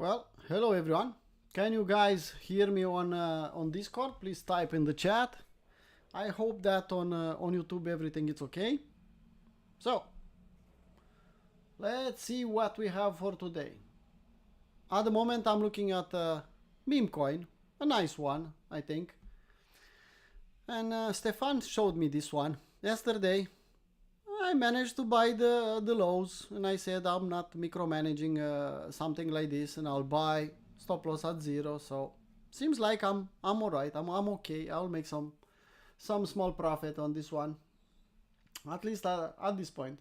Well, hello everyone. Can you guys hear me on Discord? Please type in the chat. I hope that on YouTube everything is okay. So, let's see what we have for today. At the moment I'm looking at meme coin, a nice one, I think. And Stefan showed me this one yesterday. I managed to buy the lows, and I said I'm not micromanaging something like this, and I'll buy stop loss at 0. So seems like I'm alright. I'm okay. I'll make some small profit on this one, at least at this point.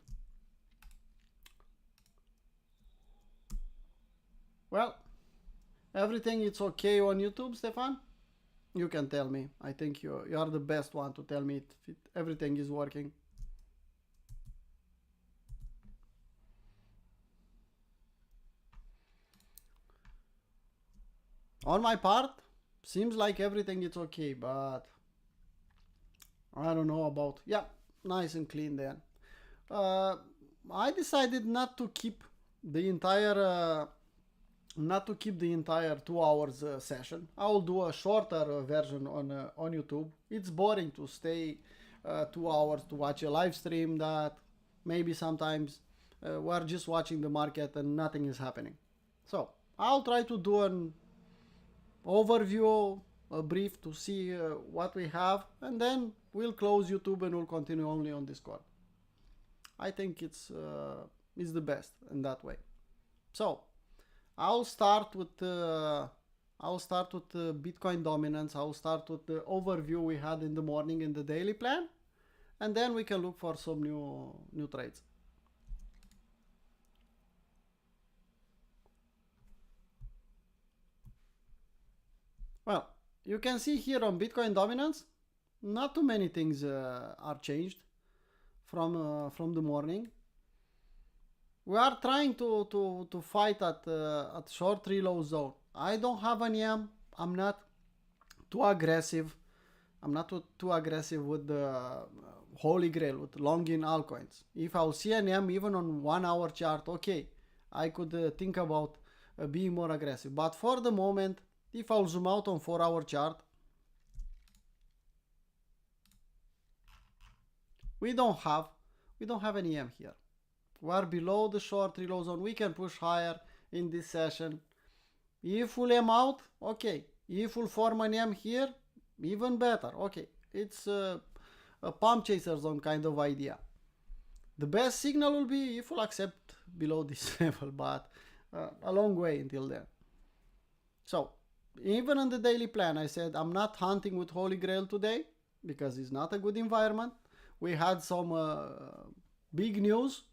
Well, everything is okay on YouTube, Stefan. You can tell me. I think you are the best one to tell me if everything is working. On my part, seems like everything is okay, but I don't know about. Yeah, nice and clean then. I decided not to keep the entire 2 hours session. I will do a shorter version on YouTube. It's boring to stay 2 hours to watch a live stream that maybe sometimes we're just watching the market and nothing is happening. So I'll try to do an overview, a brief to see what we have, and then we'll close YouTube and we'll continue only on Discord. I think it's the best in that way. So I'll start with Bitcoin dominance. I'll start with the overview we had in the morning in the daily plan, and then we can look for some new trades. Well, you can see here on Bitcoin dominance, not too many things are changed from the morning. We are trying to fight at short reload zone. I don't have an EM. I'm not too aggressive. I'm not too aggressive with the Holy Grail, with long in altcoins. If I'll see an EM even on 1 hour chart, okay, I could think about being more aggressive. But for the moment, if I'll zoom out on 4 hour chart, we don't have any EM here. We are below the short reload zone. We can push higher in this session. If we'll EM out, okay. If we'll form an EM here, even better. Okay, it's a pump chaser zone kind of idea. The best signal will be if we'll accept below this level, but a long way until then. So even on the daily plan, I said I'm not hunting with Holy Grail today because it's not a good environment. We had some big news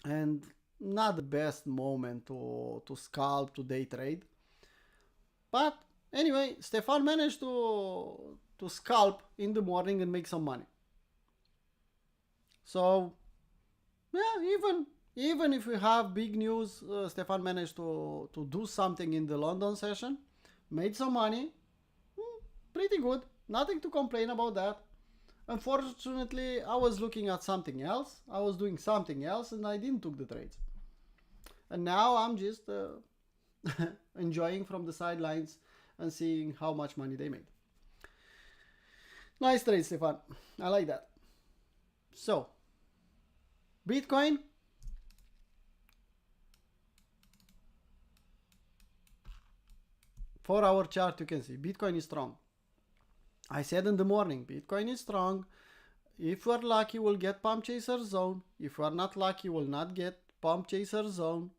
and not the best moment to scalp, to day trade. But anyway, Stefan managed to scalp in the morning and make some money. So yeah, even if we have big news, Stefan managed to do something in the London session, made some money, pretty good, nothing to complain about that. Unfortunately, I was looking at something else, I was doing something else, and I didn't took the trades. And now I'm just enjoying from the sidelines and seeing how much money they made. Nice trade, Stefan. I like that. So, Bitcoin. For our chart, you can see Bitcoin is strong. I said in the morning, Bitcoin is strong. If we're lucky, we'll get pump chaser zone. If we're not lucky, we'll not get pump chaser zone.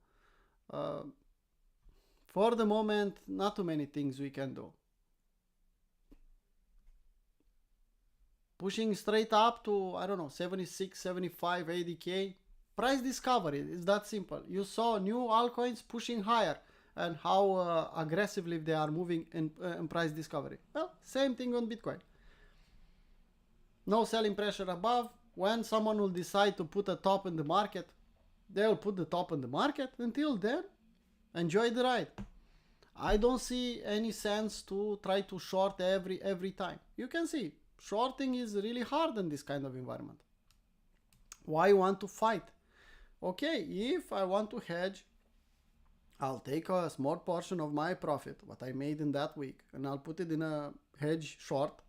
For the moment, not too many things we can do. Pushing straight up to, I don't know, 76, 75, 80K. Price discovery, it's that simple. You saw new altcoins pushing higher and how aggressively they are moving in price discovery. Well, same thing on Bitcoin. No selling pressure above. When someone will decide to put a top in the market, they'll put the top in the market. Until then, enjoy the ride. I don't see any sense to try to short every time. You can see, shorting is really hard in this kind of environment. Why want to fight? Okay, if I want to hedge, I'll take a small portion of my profit, what I made in that week, and I'll put it in a hedge short.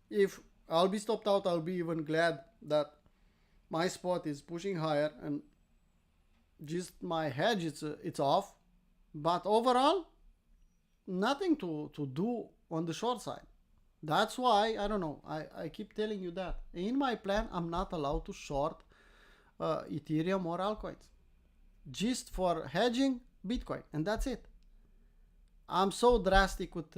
If I'll be stopped out, I'll be even glad that my spot is pushing higher and just my hedge it's off. But overall, nothing to do on the short side. That's why, I don't know, I keep telling you that. In my plan, I'm not allowed to short Ethereum or altcoins. Just for hedging Bitcoin, and that's it. I'm so drastic with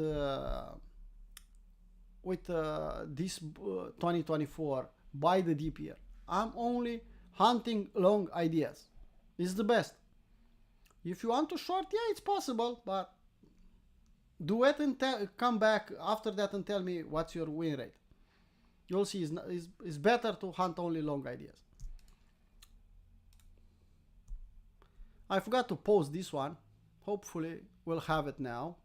this 2024 by the deep year. I'm only hunting long ideas. It's the best. If you want to short, yeah, it's possible, but do it and come back after that and tell me what's your win rate. You'll see it's better to hunt only long ideas. I forgot to post this one. Hopefully we'll have it now.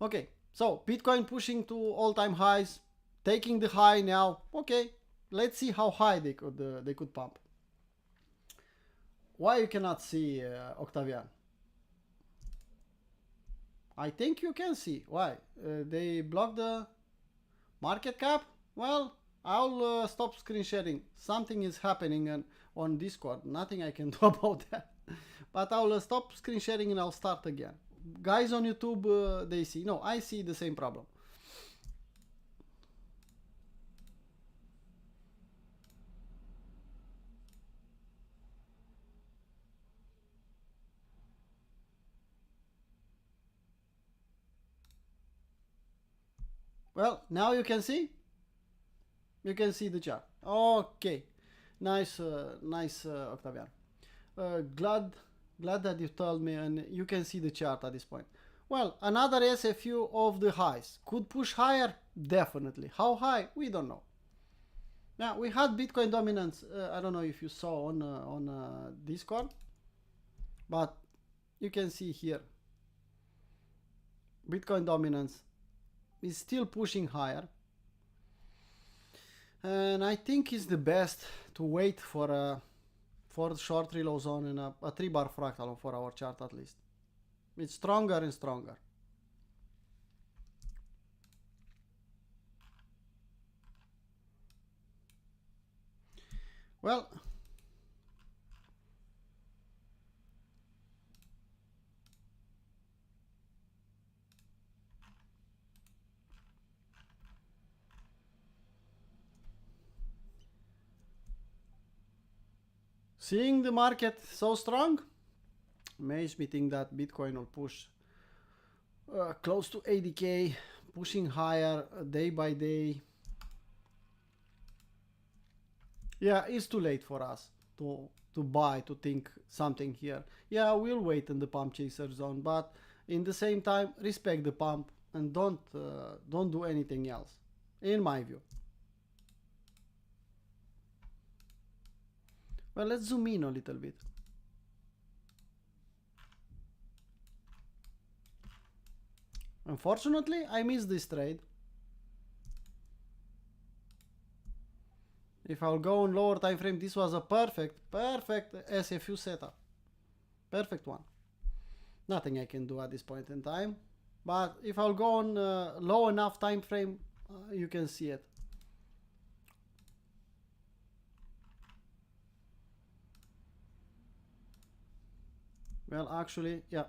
Okay, so Bitcoin pushing to all-time highs, taking the high now. Okay, let's see how high they could pump. Why you cannot see Octavian? I think you can see. Why? They blocked the market cap? Well, I'll stop screen sharing. Something is happening on Discord. Nothing I can do about that. But I'll stop screen sharing and I'll start again. Guys on YouTube, they see. No, I see the same problem. Well, now you can see. You can see the chart. Okay, nice, Octavian. Glad that you told me, and you can see the chart at this point. Well, another SFU of the highs could push higher, definitely. How high? We don't know. Now we had Bitcoin dominance. I don't know if you saw on Discord, but you can see here. Bitcoin dominance is still pushing higher. And I think it's the best to wait for the short reload zone and a 3-bar fractal on 4-hour chart at least. It's stronger and stronger. Well, seeing the market so strong makes me think that Bitcoin will push close to 80k, pushing higher day by day. Yeah, it's too late for us to buy, to think something here. Yeah, we'll wait in the pump chaser zone, but in the same time, respect the pump and don't do anything else, in my view. Well, let's zoom in a little bit. Unfortunately, I missed this trade. If I'll go on lower time frame, this was a perfect SFU setup. Perfect one. Nothing I can do at this point in time. But if I'll go on low enough time frame, you can see it. Well, actually, yeah.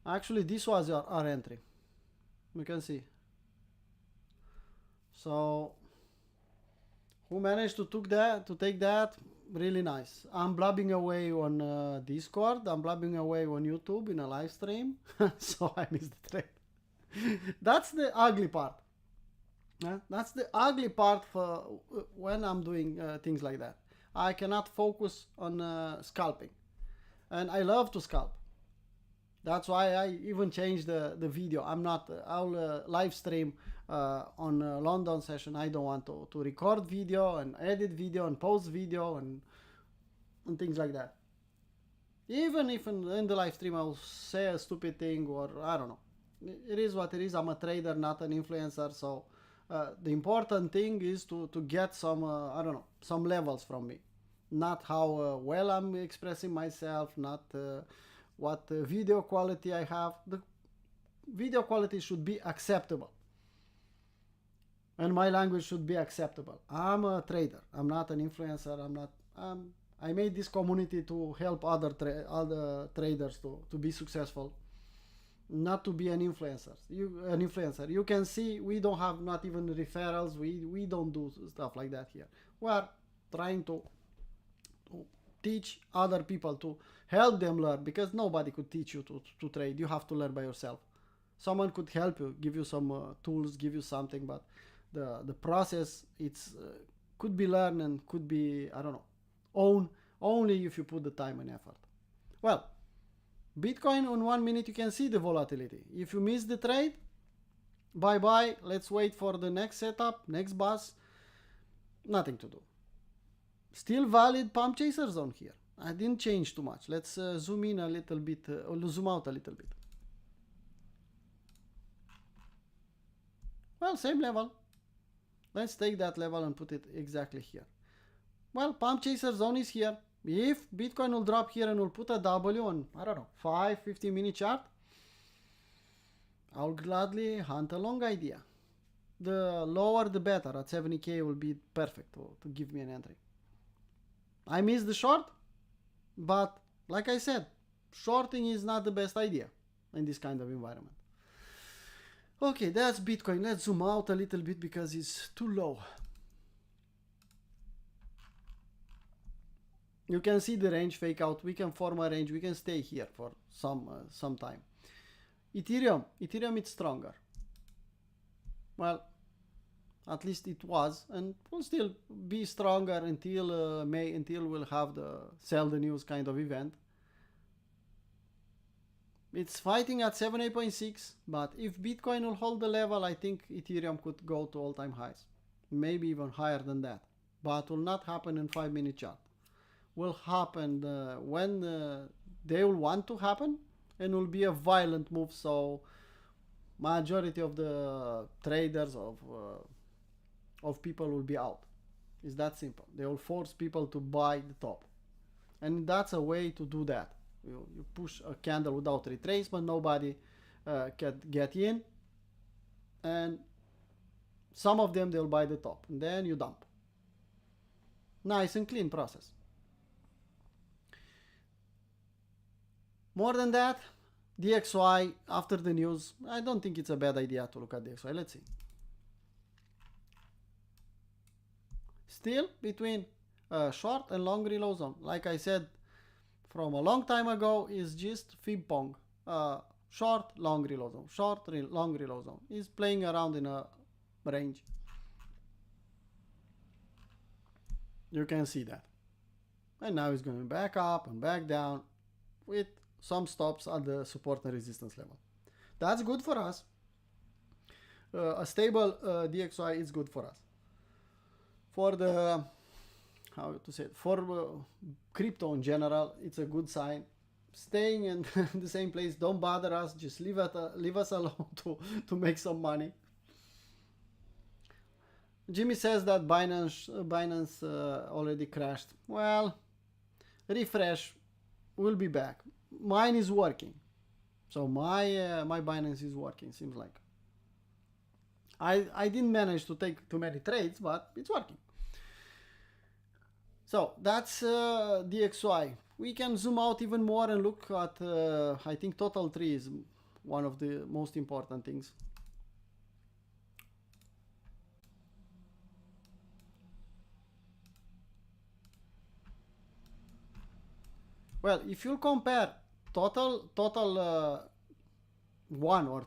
Actually, this was our entry. You can see. So, who managed to take that? Really nice. I'm blabbing away on Discord. I'm blabbing away on YouTube in a live stream. So I missed the trade. That's the ugly part. That's the ugly part for when I'm doing things like that. I cannot focus on scalping. And I love to scalp. That's why I even changed the video. I'll live stream on London session. I don't want to record video and edit video and post video and things like that. Even if in the live stream I'll say a stupid thing or I don't know. It is what it is. I'm a trader, not an influencer. So the important thing is to get some, I don't know, some levels from me. not how well I'm expressing myself, not what video quality I have. The video quality should be acceptable. And my language should be acceptable. I'm a trader. I'm not an influencer. I'm not. I made this community to help other traders to be successful, not to be an influencer. You can see we don't have not even referrals. We don't do stuff like that here. We are trying to teach other people, to help them learn, because nobody could teach you to trade. You have to learn by yourself. Someone could help you, give you some tools, give you something, but the process, it's could be learned and could be, I don't know, own only if you put the time and effort. Well, Bitcoin on 1 minute, you can see the volatility. If you miss the trade, bye bye. Let's wait for the next setup, next bus. Nothing to do. Still valid pump chaser zone here. I didn't change too much. Let's zoom in a little bit, or zoom out a little bit. Well, same level. Let's take that level and put it exactly here. Well, pump chaser zone is here. If Bitcoin will drop here and will put a W on, I don't know, 5-15 minute chart, I'll gladly hunt a long idea. The lower the better. At 70k will be perfect to give me an entry. I missed the short, but like I said, shorting is not the best idea in this kind of environment. Okay, that's Bitcoin. Let's zoom out a little bit because it's too low. You can see the range fake out. We can form a range. We can stay here for some time. Ethereum it's stronger. Well, at least it was, and will still be stronger until May, until we'll have the sell the news kind of event. It's fighting at 78.6, but if Bitcoin will hold the level, I think Ethereum could go to all-time highs. Maybe even higher than that. But will not happen in 5-minute chart. Will happen when they will want to happen, and will be a violent move, so majority of the traders of people will be out. It's that simple. They will force people to buy the top. And that's a way to do that. You push a candle without retracement, nobody can get in, and some of them they'll buy the top, and then you dump. Nice and clean process. More than that, DXY after the news, I don't think it's a bad idea to look at DXY. Let's see. Still between short and long reload zone. Like I said, from a long time ago, is just fib pong. Short, long reload zone. Short, long reload zone. Is playing around in a range. You can see that. And now it's going back up and back down with some stops at the support and resistance level. That's good for us. A stable DXY is good for us. For the, how to say it, for crypto in general, it's a good sign. Staying in the same place, don't bother us, just leave us alone to make some money. Jimmy says that Binance already crashed. Well, refresh, we'll be back. Mine is working, so my Binance is working. Seems like I didn't manage to take too many trades, but it's working. So that's DXY. We can zoom out even more and look at, I think total tree is one of the most important things. Well, if you compare total one or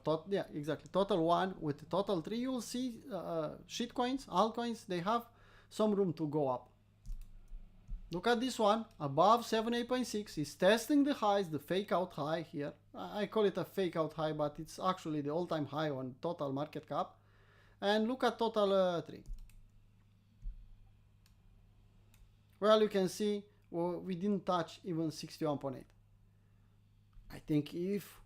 total one with total three, you'll see shitcoins, altcoins, they have some room to go up. Look at this one, above 78.6, is testing the highs, the fake out high here. I call it a fake out high, but it's actually the all-time high on total market cap. And look at total 3. Well, you can see we didn't touch even 61.8. I think if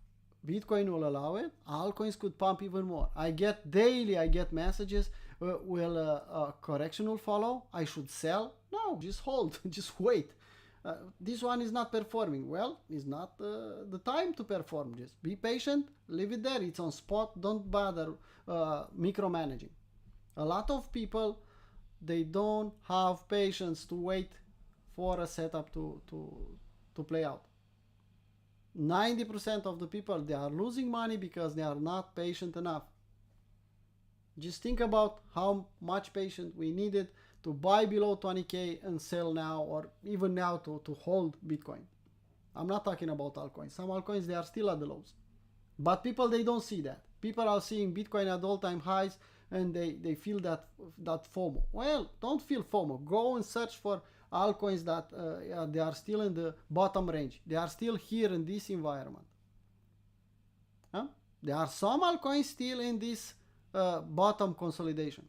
Bitcoin will allow it, altcoins could pump even more. I get daily, messages, will a correction will follow, I should sell. No, just hold, just wait. This one is not performing. Well, it's not the time to perform. Just be patient, leave it there. It's on spot. Don't bother micromanaging. A lot of people, they don't have patience to wait for a setup to play out. 90% of the people, they are losing money because they are not patient enough. Just think about how much patience we needed to buy below 20K and sell now, or even now to hold Bitcoin. I'm not talking about altcoins. Some altcoins, they are still at the lows. But people, they don't see that. People are seeing Bitcoin at all-time highs and they feel that FOMO. Well, don't feel FOMO. Go and search for altcoins that they are still in the bottom range. They are still here in this environment. Huh? There are some altcoins still in this bottom consolidation.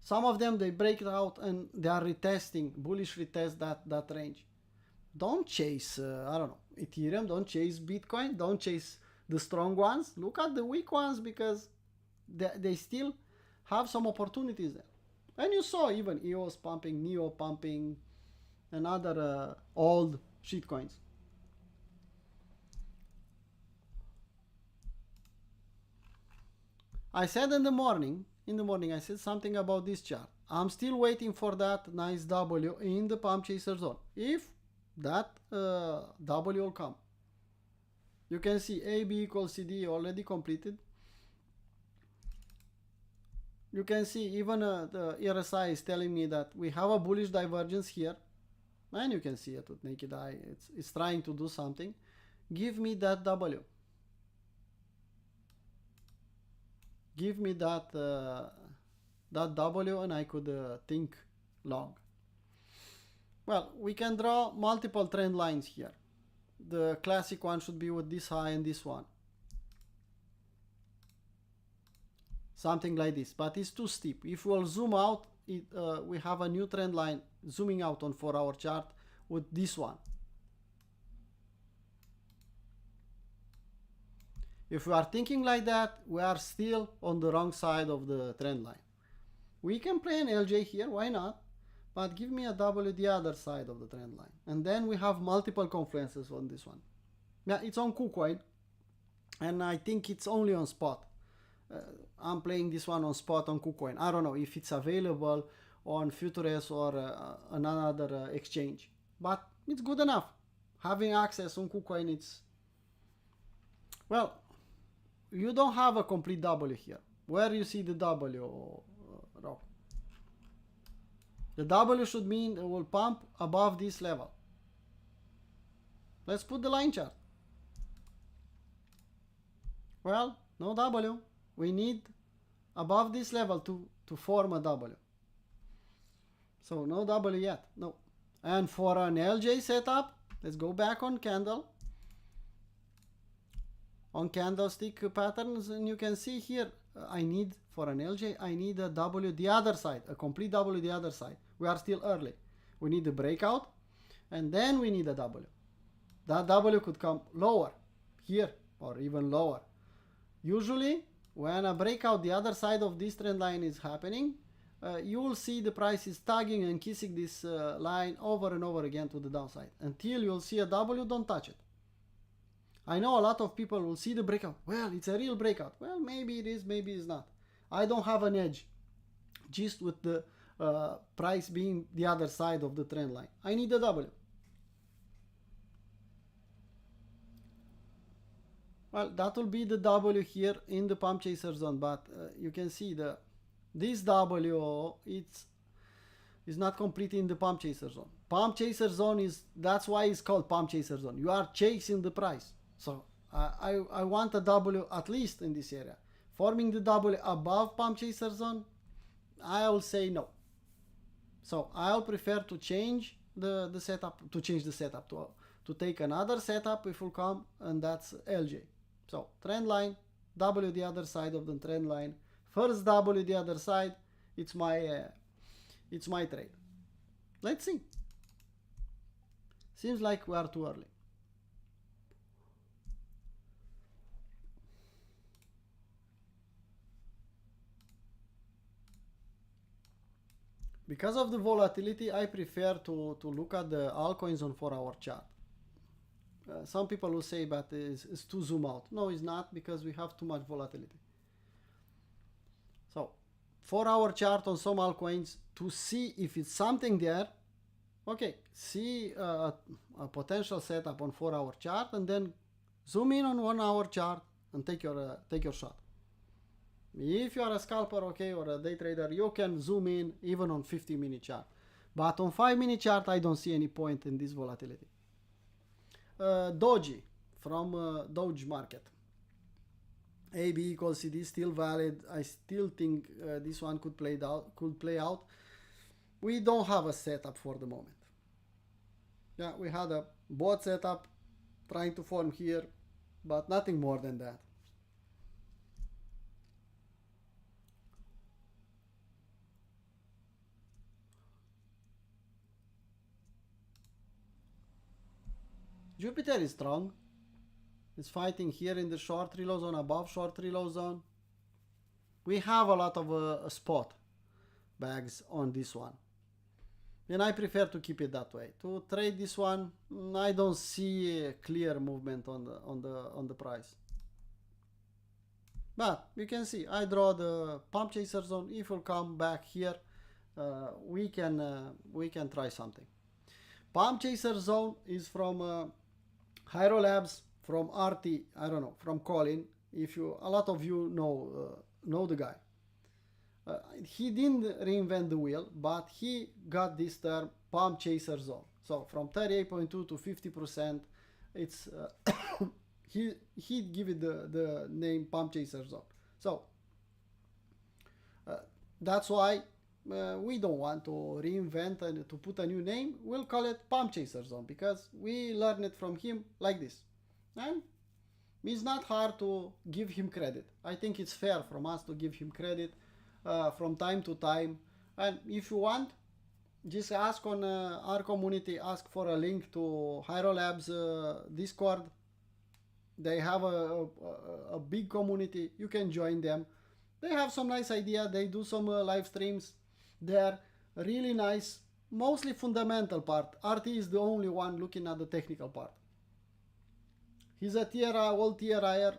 Some of them, they break it out and they are retesting, bullish retest that range. Don't chase, I don't know, Ethereum. Don't chase Bitcoin. Don't chase the strong ones. Look at the weak ones because they still have some opportunities there. And you saw even EOS pumping, NEO pumping, and other old shitcoins. I said in the morning, I said something about this chart. I'm still waiting for that nice W in the pump chaser zone. If that W will come. You can see AB equals CD already completed. You can see even the RSI is telling me that we have a bullish divergence here. And you can see it with naked eye. It's trying to do something. Give me that W. Give me that W and I could think long. Well, we can draw multiple trend lines here. The classic one should be with this high and this one. Something like this, but it's too steep. If we'll zoom out, we have a new trend line zooming out on 4-hour chart with this one. If we are thinking like that, we are still on the wrong side of the trend line. We can play an LJ here, why not? But give me a W the other side of the trend line. And then we have multiple confluences on this one. Yeah, it's on KuCoin, and I think it's only on spot. I'm playing this one on spot on KuCoin. I don't know if it's available on Futures or another exchange, but it's good enough. Having access on KuCoin, it's... Well, you don't have a complete W here. Where you see the W, Rob? The W should mean it will pump above this level. Let's put the line chart. Well, no W. We need above this level to form a W. So no W yet, no. And for an LJ setup, let's go back on candle. On candlestick patterns, and you can see here, I need, for an LJ, I need a W the other side, a complete W the other side. We are still early. We need the breakout, and then we need a W. That W could come lower, here, or even lower. Usually, when a breakout the other side of this trend line is happening, you will see the price is tagging and kissing this line over and over again to the downside. Until you'll see a W, don't touch it. I know a lot of people will see the breakout. Well, it's a real breakout. Well, maybe it is, maybe it's not. I don't have an edge just with the price being the other side of the trend line. I need a W. Well, that will be the W here in the pump chaser zone, but you can see this W, it's not complete in the pump chaser zone. Pump chaser zone that's why it's called pump chaser zone. You are chasing the price. So I want a W at least in this area. Forming the W above pump chaser zone, I will say no. So I'll prefer to change the setup, to take another setup if will come, and that's LJ. So trend line, W the other side of the trend line, first W the other side, it's my trade. Let's see. Seems like we are too early. Because of the volatility, I prefer to look at the altcoins on 4-hour chart. Some people will say, but it's too zoom out. No, it's not, because we have too much volatility. So 4-hour chart on some altcoins to see if it's something there. Okay, see a potential setup on 4-hour chart, and then zoom in on 1-hour chart and take your shot. If you are a scalper, okay, or a day trader, you can zoom in even on 50-minute chart. But on 5-minute chart, I don't see any point in this volatility. Doji from Doge Market. AB equals CD still valid. I still think this one could play out. We don't have a setup for the moment. Yeah, we had a bot setup trying to form here, but nothing more than that. Jupiter is strong. It's fighting here in the short reload zone, above short reload zone. We have a lot of spot bags on this one, and I prefer to keep it that way. To trade this one, I don't see a clear movement on the price. But you can see I draw the pump chaser zone. If we'll come back here, we can try something. Pump chaser zone is from Hyro Labs, from RT, I don't know, from Colin. If you, a lot of you know the guy. He didn't reinvent the wheel, but he got this term pump chaser zone. So from 38.2 to 50%, it's he give it the name pump chaser zone. So that's why we don't want to reinvent and to put a new name. We'll call it pump chaser zone because we learned it from him like this. And it's not hard to give him credit. I think it's fair from us to give him credit from time to time. And if you want, just ask on our community, ask for a link to Hyro Labs Discord. They have a big community. You can join them. They have some nice idea. They do some live streams. They're really nice, mostly fundamental part. RT is the only one looking at the technical part. He's a old tier higher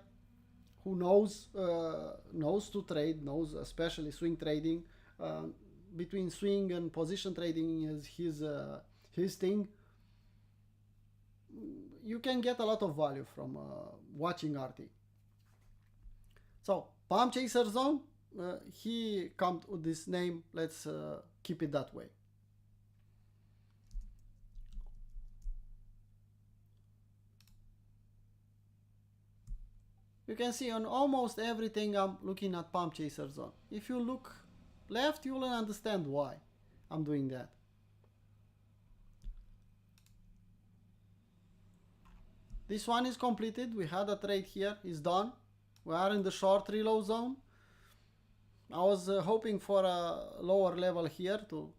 who knows to trade, knows especially swing trading. Between swing and position trading is his thing. You can get a lot of value from watching RT. So pump chaser zone, he comes with this name. Let's keep it that way. You can see on almost everything I'm looking at pump chaser zone. If you look left, you will understand why I'm doing that. This one is completed. We had a trade here. It's done. We are in the short reload zone. I was hoping for a lower level here to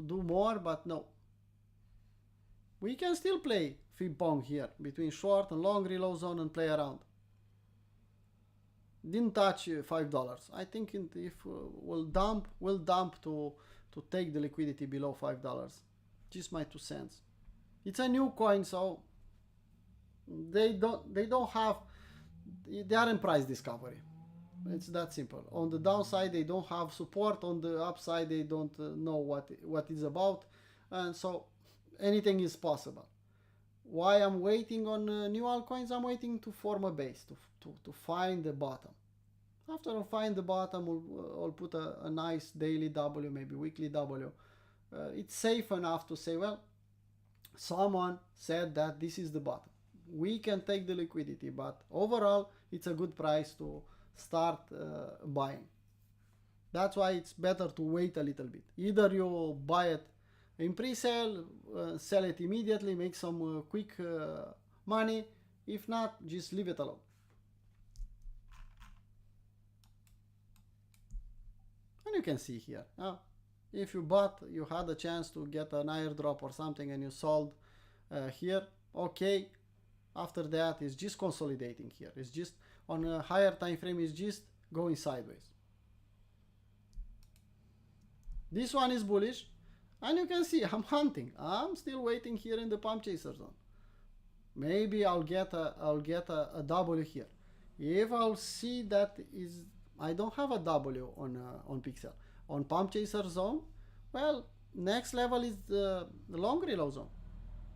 do more, but no. We can still play ping pong here between short and long reload zone and play around. Didn't touch $5. I think if we'll dump to take the liquidity below $5. Just my 2 cents. It's a new coin, so they aren't price discovery. It's that simple. On the downside, they don't have support. On the upside, they don't know what it's about, and so anything is possible. Why I'm waiting on new altcoins? I'm waiting to form a base, to find the bottom. After I find the bottom, I'll put a nice daily W, maybe weekly W. It's safe enough to say, well, someone said that this is the bottom. We can take the liquidity, but overall, it's a good price to start buying. That's why it's better to wait a little bit. Either you buy it in pre-sale, sell it immediately, make some quick money. If not, just leave it alone. And you can see here, if you bought, you had a chance to get an airdrop or something and you sold here, okay. After that, it's just consolidating here. It's just on a higher time frame, it's just going sideways. This one is bullish. And you can see I'm hunting. I'm still waiting here in the pump chaser zone. Maybe I'll get a W here. If I'll see that is I don't have a W on pixel on pump chaser zone, well, next level is the long reload zone,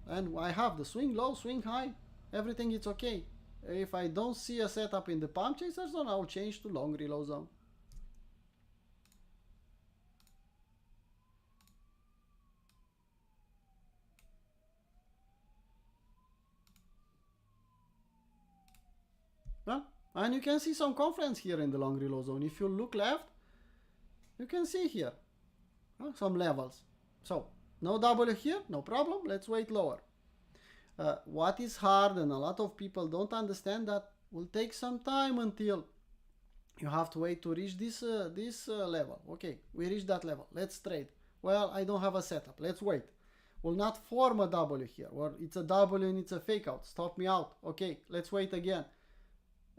and I have the swing low, swing high, everything is okay. If I don't see a setup in the pump chaser zone, I'll change to long reload zone. Well, and you can see some confluence here in the long reload zone. If you look left, you can see here some levels. So no W here, no problem. Let's wait lower. What is hard, and a lot of people don't understand, that will take some time until you have to wait to reach this level. Okay, we reached that level. Let's trade. Well, I don't have a setup. Let's wait. Will not form a W here, or it's a W and it's a fake out. Stop me out. Okay, let's wait again.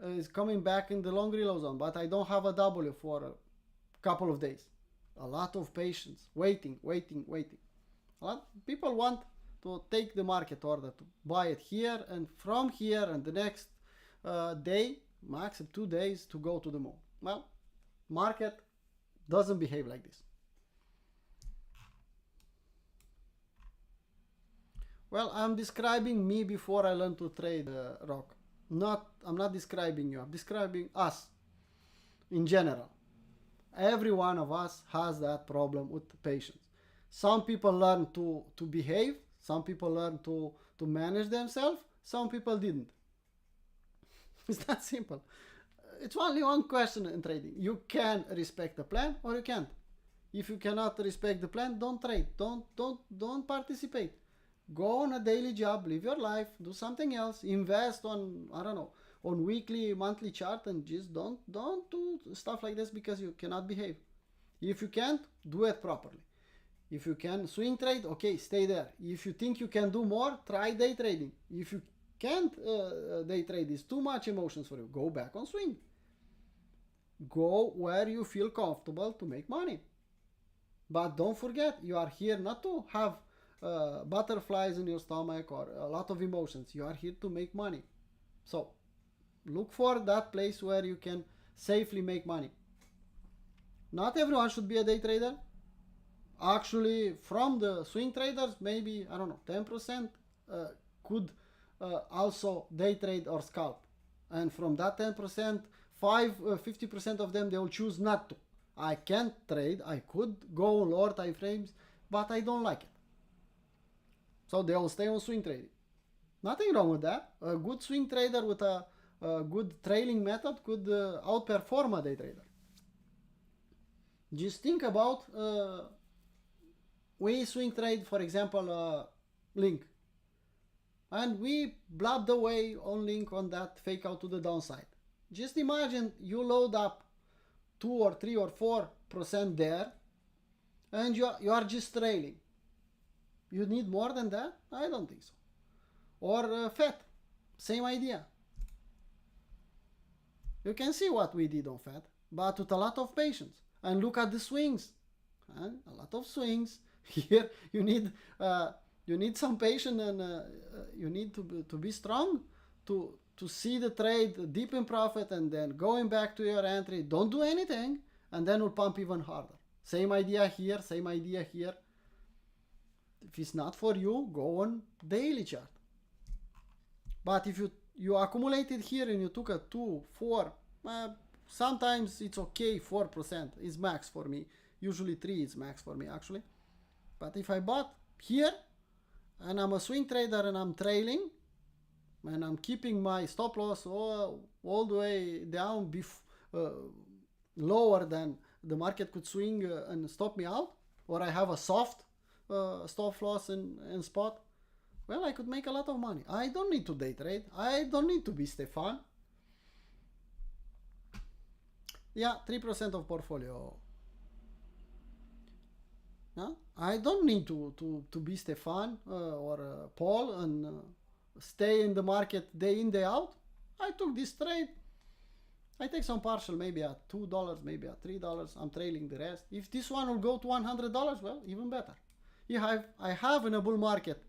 It's coming back in the long reload zone, but I don't have a W for a couple of days. A lot of patience, waiting. A lot of people want to take the market order, to buy it here, and from here and the next day, max 2 days, to go to the moon. Well, market doesn't behave like this. Well, I'm describing me before I learned to trade rock. I'm not describing you, I'm describing us in general. Every one of us has that problem with patience. Some people learn to behave, some people learn to manage themselves, some people didn't. It's that simple. It's only one question in trading. You can respect the plan or you can't. If you cannot respect the plan, don't trade. Don't participate. Go on a daily job, live your life, do something else, invest on, I don't know, on weekly, monthly chart, and just don't do stuff like this because you cannot behave. If you can't, do it properly. If you can swing trade, okay, stay there. If you think you can do more, try day trading. If you can't day trade, it's too much emotions for you, go back on swing. Go where you feel comfortable to make money. But don't forget, you are here not to have butterflies in your stomach or a lot of emotions. You are here to make money. So look for that place where you can safely make money. Not everyone should be a day trader. Actually, from the swing traders, maybe, I don't know, 10% could also day trade or scalp. And from that 10%, 50% of them, they will choose not to. I can't trade, I could go on lower time frames, but I don't like it. So they will stay on swing trading. Nothing wrong with that. A good swing trader with a good trailing method could outperform a day trader. Just think about we swing trade, for example, Link, and we blabbed away on Link on that fake out to the downside. Just imagine you load up 2 or 3 or 4% there, and you are just trailing. You need more than that? I don't think so. Or FET, same idea. You can see what we did on FET, but with a lot of patience. And look at the swings. And a lot of swings. Here you need some patience, and you need to be strong to see the trade deep in profit, and then going back to your entry. Don't do anything, and then we'll pump even harder. Same idea here, same idea here. If it's not for you, go on daily chart. But if you accumulated here and you took a 2, 4, sometimes it's okay, 4% is max for me. Usually 3 is max for me actually. But if I bought here and I'm a swing trader and I'm trailing and I'm keeping my stop loss all the way down lower than the market could swing and stop me out, or I have a soft stop loss in spot, well, I could make a lot of money. I don't need to day trade. I don't need to be Stefan. Yeah, 3% of portfolio. No? I don't need to be Stefan or Paul and stay in the market day in, day out. I took this trade. I take some partial, maybe at $2, maybe at $3. I'm trailing the rest. If this one will go to $100, well, even better. If I have in a bull market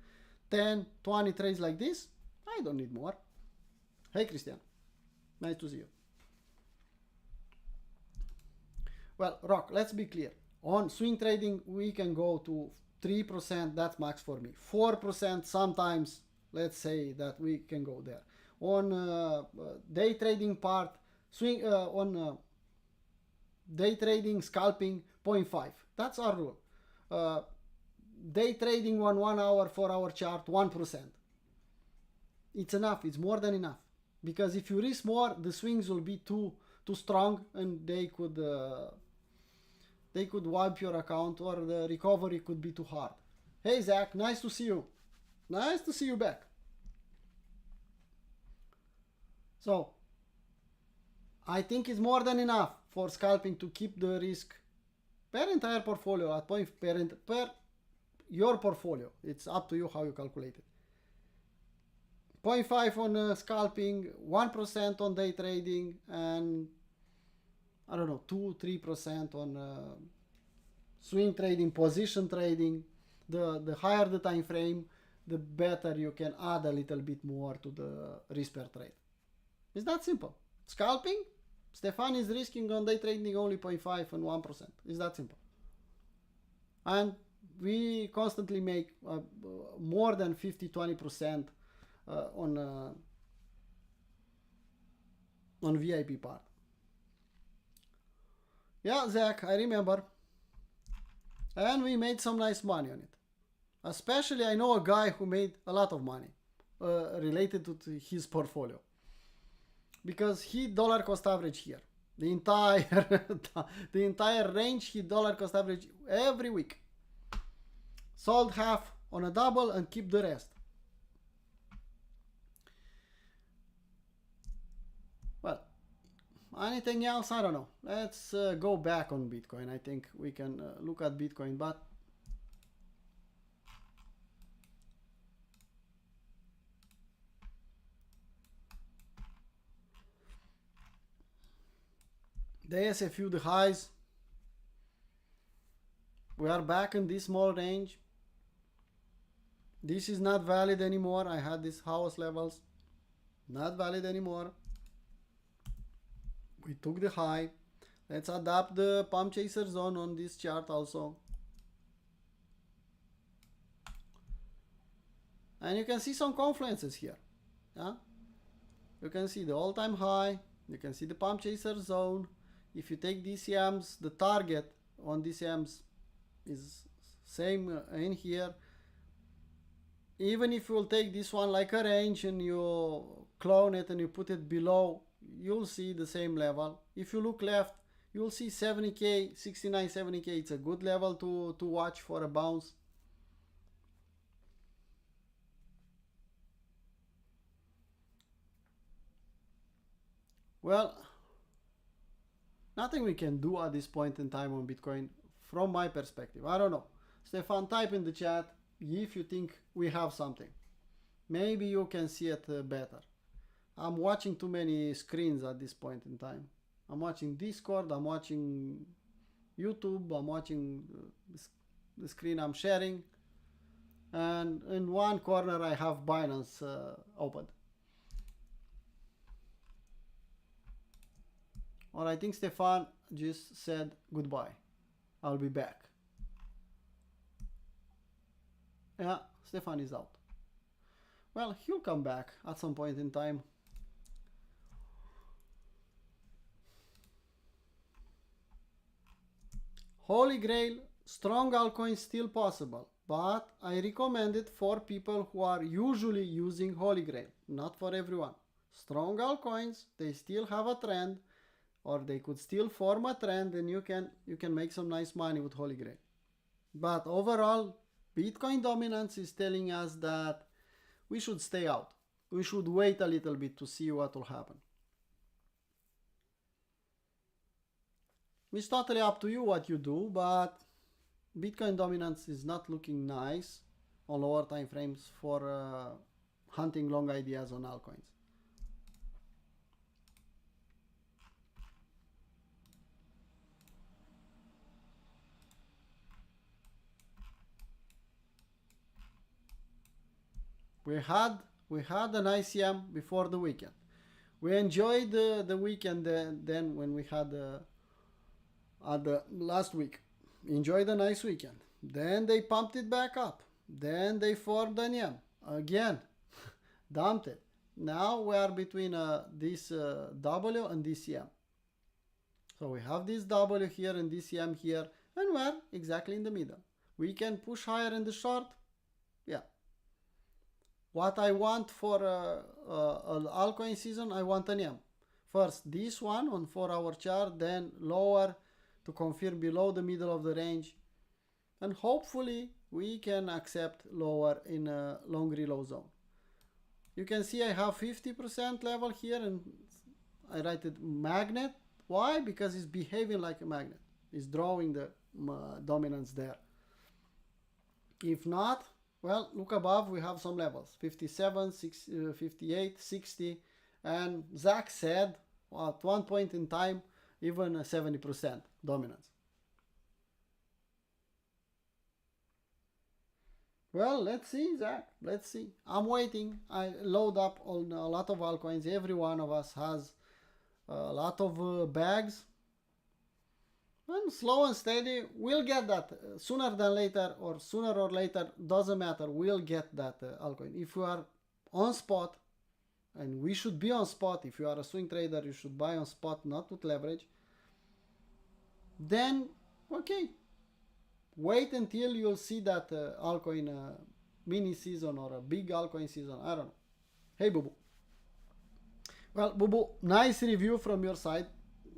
10, 20 trades like this, I don't need more. Hey Christian, nice to see you. Well, Rock, let's be clear. On swing trading, we can go to 3%, that's max for me. 4% sometimes, let's say that we can go there. On day trading part, day trading, scalping, 0.5. That's our rule. Day trading on 1 hour, 4 hour chart, 1%. It's enough, it's more than enough. Because if you risk more, the swings will be too strong and they could wipe your account, or the recovery could be too hard. Hey Zach, nice to see you. Nice to see you back. So, I think it's more than enough for scalping to keep the risk per entire portfolio at point per your portfolio. It's up to you how you calculate it. 0.5 on scalping, 1% on day trading, and I don't know, 2-3% on swing trading, position trading. The higher the time frame, the better you can add a little bit more to the risk per trade. It's that simple. Scalping, Stefan is risking on day trading only 0.5 and 1%. It's that simple. And we constantly make more than 50-20% on VIP part. Yeah, Zach, I remember. And we made some nice money on it. Especially, I know a guy who made a lot of money related to his portfolio. Because he dollar cost average here. The entire range he dollar cost average every week. Sold half on a double and keep the rest. Well, anything else? I don't know. Let's go back on Bitcoin. I think we can look at Bitcoin, but the SFU, the highs. We are back in this small range. This is not valid anymore. I had these house levels. Not valid anymore. We took the high. Let's adapt the pump chaser zone on this chart also. And you can see some confluences here. Yeah? You can see the all-time high. You can see the pump chaser zone. If you take DCMs, the target on DCMs is same in here. Even if you will take this one like a range and you clone it and you put it below, you'll see the same level. If you look left, you'll see 70k, 69, 70k. It's a good level to watch for a bounce. Well, nothing we can do at this point in time on Bitcoin from my perspective. I don't know. Stefan, type in the chat if you think we have something. Maybe you can see it better. I'm watching too many screens at this point in time. I'm watching Discord, I'm watching YouTube, I'm watching the screen I'm sharing. And in one corner I have Binance opened. Or I think Stefan just said goodbye. I'll be back. Yeah, Stefan is out. Well, he'll come back at some point in time. Holy Grail, strong altcoins still possible, but I recommend it for people who are usually using Holy Grail, not for everyone. Strong altcoins, they still have a trend, or they could still form a trend, and you can make some nice money with Holy Grail. But overall, Bitcoin dominance is telling us that we should stay out. We should wait a little bit to see what will happen. It's totally up to you what you do, but Bitcoin dominance is not looking nice on lower time frames for hunting long ideas on altcoins. We had an ICM before the weekend. We enjoyed the weekend then when we had the last week. Enjoyed a nice weekend. Then they pumped it back up. Then they formed an EM again, dumped it. Now we are between this W and this EM. So we have this W here and this EM here, and we're exactly in the middle. We can push higher in the short. Yeah. What I want for an altcoin season, I want an EM. First this one on 4-hour chart, then lower to confirm below the middle of the range, and hopefully we can accept lower in a long reload zone. You can see I have 50% level here, and I write it magnet. Why? Because it's behaving like a magnet. It's drawing the dominance there. If not, well, look above, we have some levels, 57, 58, 60, and Zach said at one point in time, even 70% dominance. Well, let's see, Zach, let's see. I'm waiting. I load up on a lot of altcoins. Every one of us has a lot of bags. And slow and steady, we'll get that sooner than later, or sooner or later, doesn't matter, we'll get that altcoin. If you are on spot, and we should be on spot, if you are a swing trader, you should buy on spot, not with leverage, then, okay, wait until you'll see that altcoin mini season or a big altcoin season, I don't know. Hey, Boo Boo. Well, Boo Boo, nice review from your side.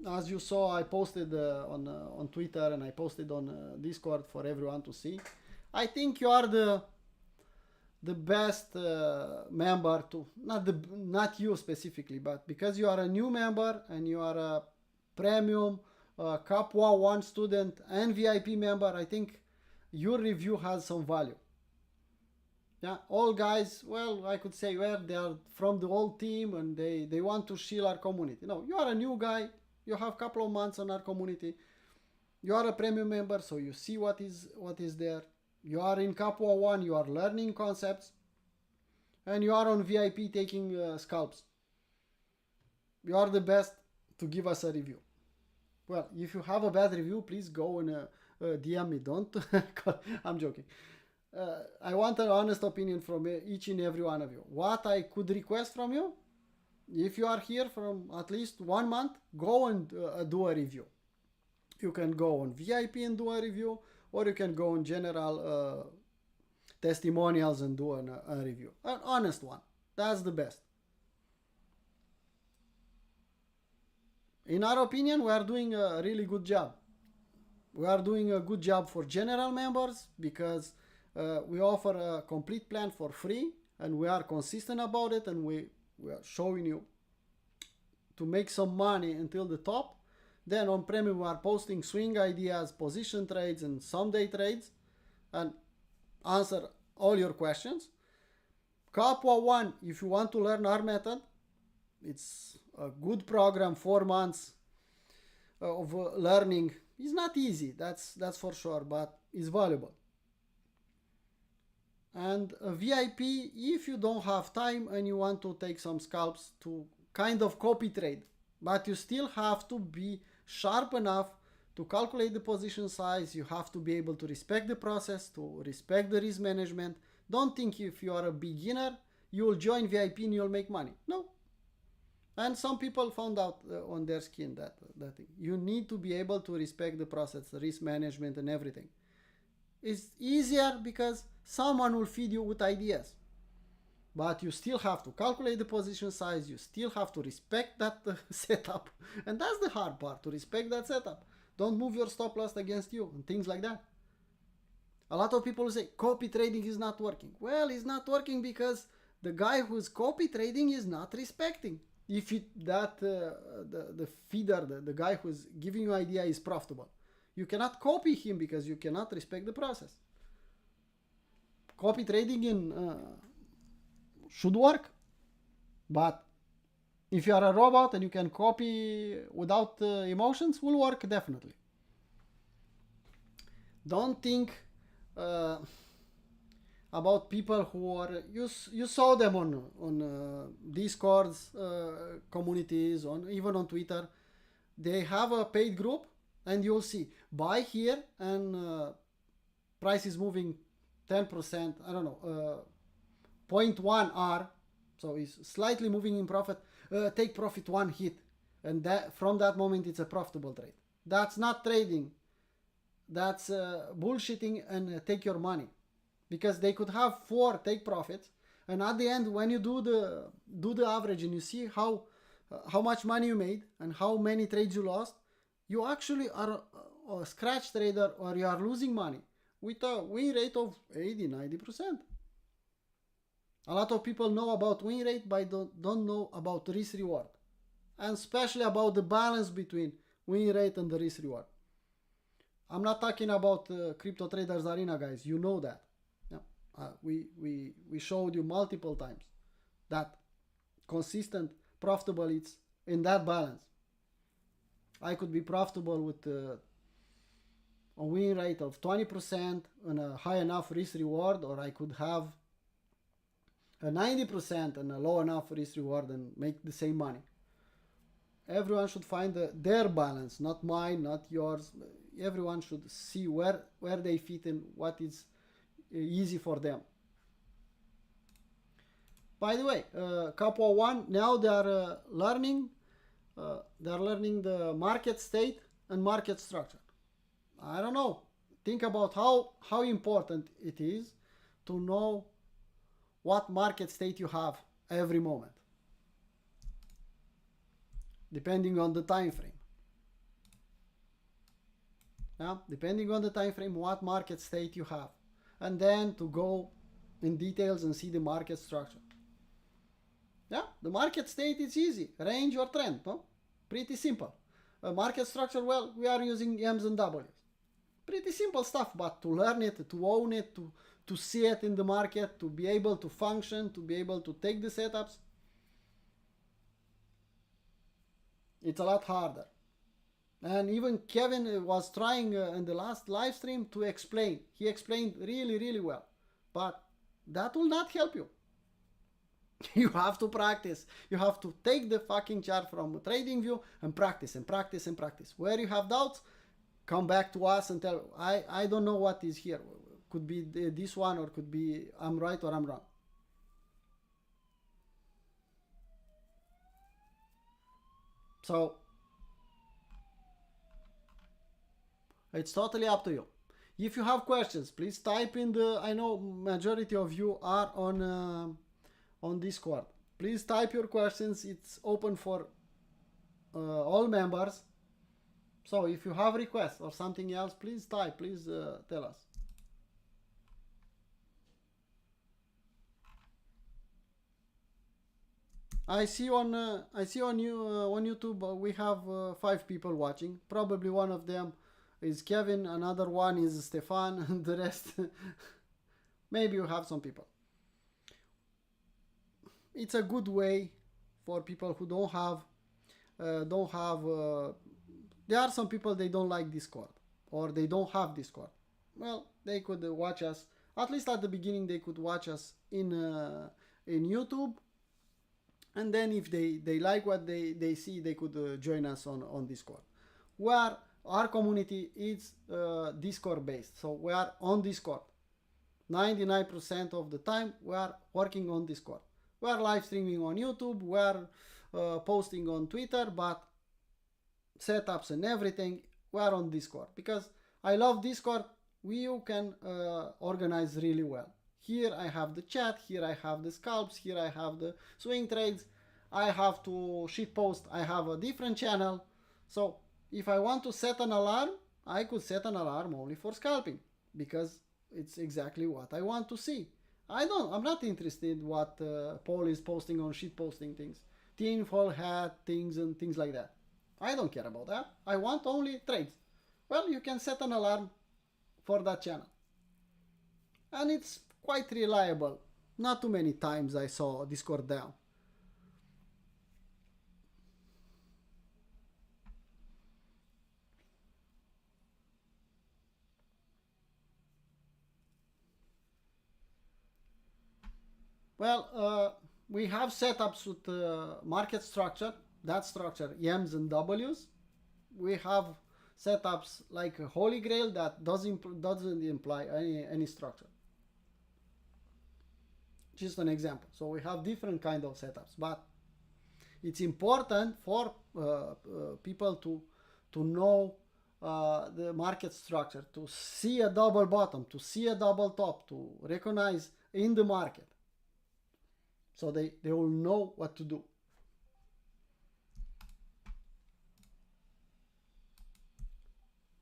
As you saw, I posted on Twitter and I posted on Discord for everyone to see. I think you are the best member to, not you specifically, but because you are a new member and you are a premium Capwa 1 student and VIP member, I think your review has some value. Yeah, all guys, well, I could say, well, they are from the old team and they want to shield our community. No, you are a new guy. You have a couple of months on our community. You are a premium member, so you see what is there. You are in Capwa 1, you are learning concepts. And you are on VIP taking scalps. You are the best to give us a review. Well, if you have a bad review, please go and DM me. Don't. I'm joking. I want an honest opinion from each and every one of you. What I could request from you, if you are here from at least 1 month, go and do a review. You can go on VIP and do a review, or you can go on general testimonials and do a review. An honest one. That's the best. In our opinion, we are doing a really good job. We are doing a good job for general members because we offer a complete plan for free and we are consistent about it, and we are showing you to make some money until the top. Then on premium, we are posting swing ideas, position trades, and some day trades, and answer all your questions. Capwa 1, if you want to learn our method, it's a good program. 4 months of learning is not easy, that's for sure, but it's valuable. And a VIP, if you don't have time and you want to take some scalps to kind of copy trade, but you still have to be sharp enough to calculate the position size. You have to be able to respect the process, to respect the risk management. Don't think if you are a beginner, you will join VIP and you'll make money. No. And some people found out on their skin that thing. You need to be able to respect the process, the risk management and everything. It's easier because someone will feed you with ideas. But you still have to calculate the position size. You still have to respect that setup. And that's the hard part, to respect that setup. Don't move your stop loss against you and things like that. A lot of people say copy trading is not working. Well, it's not working because the guy who's copy trading is not respecting. If the feeder, the guy who's giving you idea is profitable, you cannot copy him because you cannot respect the process. Copy trading should work, but if you are a robot and you can copy without emotions, will work definitely. Don't think about people who are you saw them on Discords, communities, on even on Twitter. They have a paid group, and you'll see buy here and price is moving 10%. I don't know, 0.1 R, so it's slightly moving in profit. Take profit one hit, and that from that moment it's a profitable trade. That's not trading. That's bullshitting and take your money, because they could have four take profits, and at the end when you do the average and you see how much money you made and how many trades you lost, you actually are a scratch trader, or you are losing money with a win rate of 80-90%. A lot of people know about win rate but don't know about risk reward, and especially about the balance between win rate and the risk reward. I'm not talking about Crypto Traders Arena, guys. You know that. Yeah. We showed you multiple times that consistent, profitable, it's in that balance. I could be profitable with a win rate of 20% and a high enough risk reward, or I could have a 90% and a low enough risk reward and make the same money. Everyone should find their balance, not mine, not yours. Everyone should see where they fit and what is easy for them. By the way, Capo 1, now they are learning the market state and market structure. I don't know. Think about how important it is to know what market state you have every moment, depending on the time frame. Yeah, depending on the time frame, what market state you have, and then to go in details and see the market structure. Yeah, the market state is easy, range or trend, no? Pretty simple. A market structure, well, we are using M's and W's. Pretty simple stuff, but to learn it, to own it, to see it in the market, to be able to function, to be able to take the setups, it's a lot harder. And even Kevin was trying in the last live stream to explain. He explained really, really well. But that will not help you. You have to practice. You have to take the fucking chart from TradingView and practice and practice and practice. Where you have doubts, come back to us and tell, I don't know what is here. Could be this one, or could be I'm right or I'm wrong. So it's totally up to you. If you have questions, please type in the. I know majority of you are on Discord. Please type your questions. It's open for all members. So if you have requests or something else, please type. Please tell us. I see on YouTube we have 5 people watching. Probably one of them is Kevin, another one is Stefan, and the rest maybe you have some people. It's a good way for people who don't have there are some people they don't like Discord, or they don't have Discord. Well, they could watch us, at least at the beginning they could watch us in YouTube, and then if they like what they see, they could join us on Discord, where our community is Discord based. So we are on Discord 99% of the time. We are working on Discord. We are live streaming on YouTube, we are posting on Twitter, but setups and everything, we are on Discord, because I love Discord. You can organize really well. Here I have the chat, here I have the scalps, here I have the swing trades. I have to shitpost, I have a different channel. So if I want to set an alarm, I could set an alarm only for scalping, because it's exactly what I want to see. I'm not interested what Paul is posting on shitposting things, tinfoil hat things and things like that. I don't care about that. I want only trades. Well, you can set an alarm for that channel. And it's quite reliable. Not too many times I saw Discord down. Well, we have setups with market structure, that structure, M's and W's. We have setups like a Holy Grail that doesn't imply any structure. Just an example. So we have different kind of setups, but it's important for people to know the market structure, to see a double bottom, to see a double top, to recognize in the market. So they will know what to do.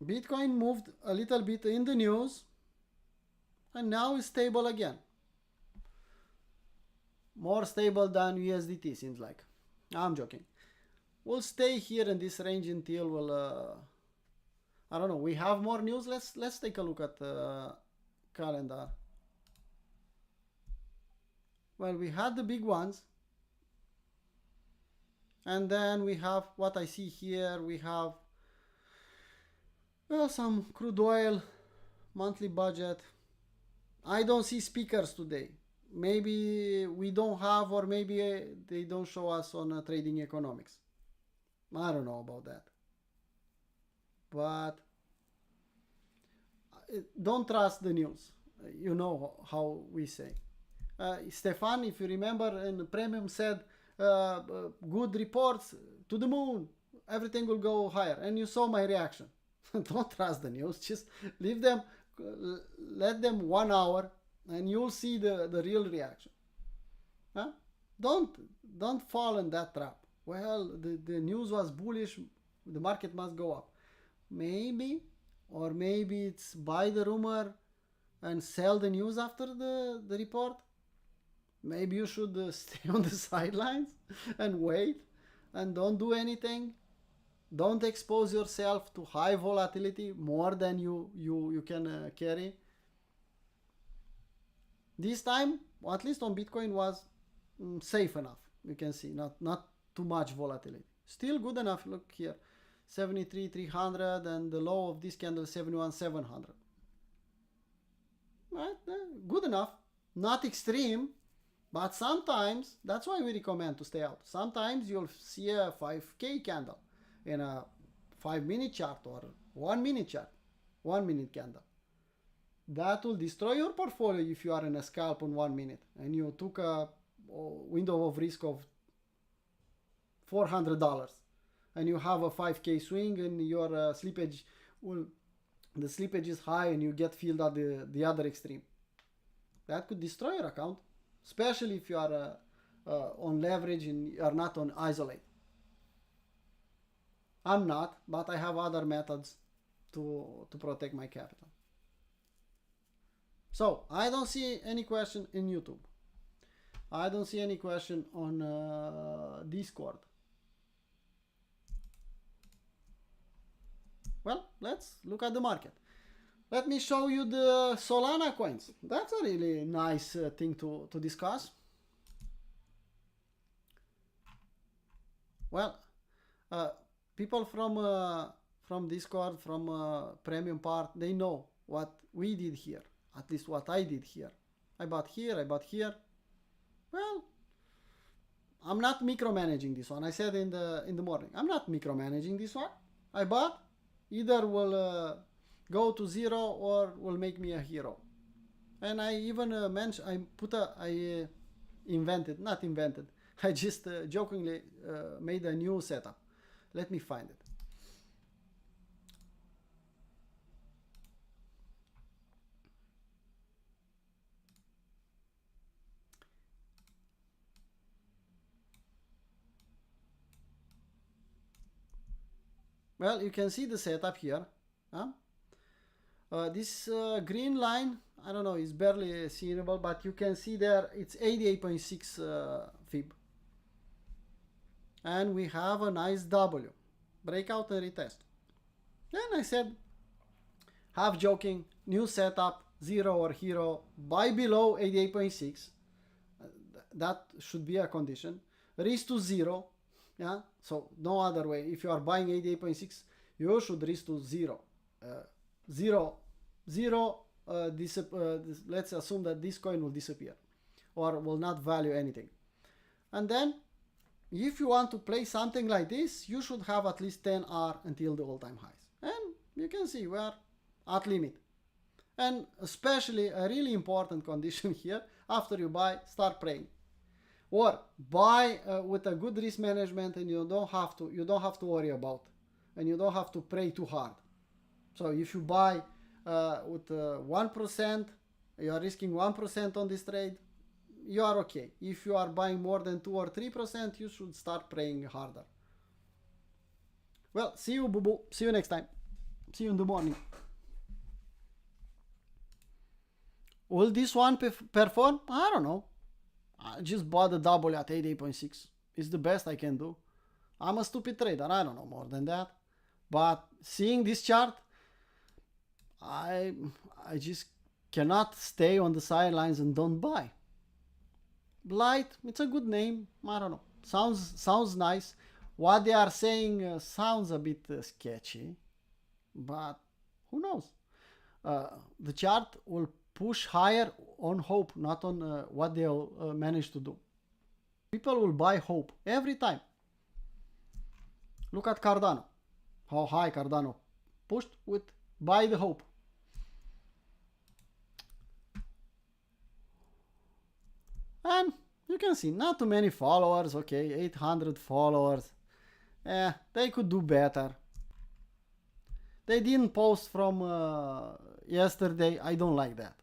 Bitcoin moved a little bit in the news and now is stable again. More stable than USDT seems like. I'm joking. We'll stay here in this range until we'll I don't know, we have more news. Let's take a look at the calendar. Well, we had the big ones. And then we have what I see here. We have some crude oil, monthly budget. I don't see speakers today. Maybe we don't have, or maybe they don't show us on trading economics. I don't know about that. But don't trust the news. You know how we say. Stefan, if you remember, in Premium said, good reports to the moon, everything will go higher. And you saw my reaction. Don't trust the news. Just leave them, let them 1 hour, and you'll see the real reaction. Huh? Don't fall in that trap. Well, the news was bullish, the market must go up. Maybe, or maybe it's buy the rumor and sell the news after the report. Maybe you should stay on the sidelines and wait and don't do anything. Don't expose yourself to high volatility more than you can carry. This time, at least on Bitcoin, was safe enough. You can see not too much volatility. Still good enough. Look here, 73,300 and the low of this candle 71,700. Right, good enough. Not extreme. But sometimes, that's why we recommend to stay out. Sometimes you'll see a 5K candle in a 5-minute chart or 1 minute chart, 1 minute candle. That will destroy your portfolio if you are in a scalp on 1 minute and you took a window of risk of $400 and you have a 5K swing and your slippage the slippage is high and you get filled at the other extreme. That could destroy your account. Especially if you are on leverage and you are not on isolate. I'm not, but I have other methods to protect my capital. So, I don't see any question in YouTube. I don't see any question on Discord. Well, let's look at the market. Let me show you the Solana coins. That's a really nice thing to discuss. Well, people from Discord, from Premium part, they know what we did here. At least what I did here. I bought here, I bought here. Well, I'm not micromanaging this one. I said in the morning, I'm not micromanaging this one. I bought, either will go to zero or will make me a hero. And I even mentioned, I just jokingly made a new setup. Let me find it. Well, you can see the setup here. Huh? This green line, I don't know, is barely seeable, but you can see there it's 88.6 fib. And we have a nice W. Breakout and retest. Then I said, half joking, new setup, zero or hero, buy below 88.6. That should be a condition. Risk to zero. Yeah, so no other way. If you are buying 88.6, you should risk to zero. Let's assume that this coin will disappear. or will not value anything. And then if you want to play something like this, you should have at least 10 R until the all-time highs. And you can see we are at limit. And especially a really important condition here, after you buy, start praying. Or buy with a good risk management, and you don't have to worry about, and you don't have to pray too hard. So if you buy with 1%, you are risking 1% on this trade, you are okay. If you are buying more than 2 or 3%, you should start praying harder. Well, see you, boo-boo. See you next time. See you in the morning. Will this one perform? I don't know. I just bought the double at 88.6. It's the best I can do. I'm a stupid trader. I don't know more than that. But seeing this chart, I just cannot stay on the sidelines and don't buy. Blight, it's a good name. I don't know. Sounds nice. What they are saying sounds a bit sketchy, but who knows? The chart will push higher on hope, not on what they'll manage to do. People will buy hope every time. Look at Cardano. How high Cardano pushed with buy the hope. And you can see not too many followers. Okay, 800 followers. They could do better. They didn't post from yesterday. I don't like that.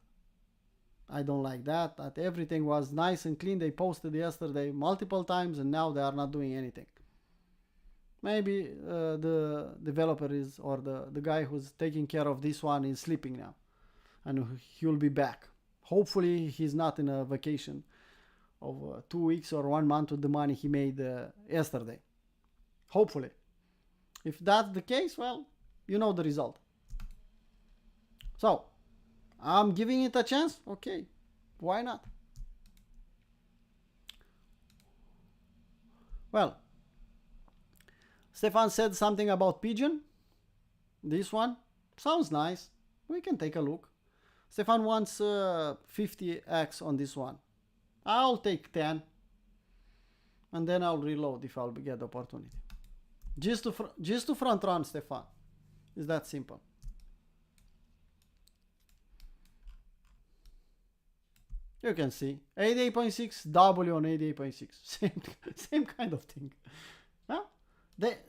I don't like that. That everything was nice and clean. They posted yesterday multiple times, and now they are not doing anything. Maybe the developer is, or the guy who's taking care of this one is sleeping now, and he'll be back. Hopefully he's not in a vacation of 2 weeks or 1 month with the money he made yesterday. Hopefully. If that's the case, well, you know the result. So, I'm giving it a chance? Okay, why not? Well, Stefan said something about Pigeon. This one sounds nice. We can take a look. Stefan wants 50x on this one. I'll take 10. And then I'll reload if I'll get the opportunity. Just to front run, Stefan. It's that simple. You can see 88.6 W on 88.6. Same kind of thing. Huh?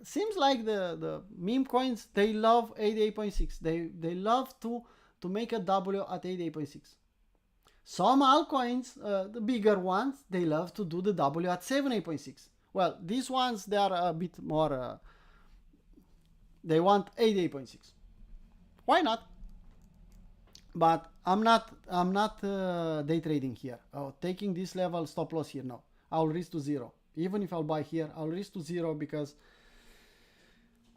Seems like the meme coins, they love 88.6. They love to make a W at 88.6. Some altcoins, the bigger ones, they love to do the W at 78.6. Well, these ones, they are a bit more, they want 88.6. Why not? But I'm not day trading here. Taking this level stop loss here, no. I'll risk to 0. Even if I'll buy here, I'll risk to 0 because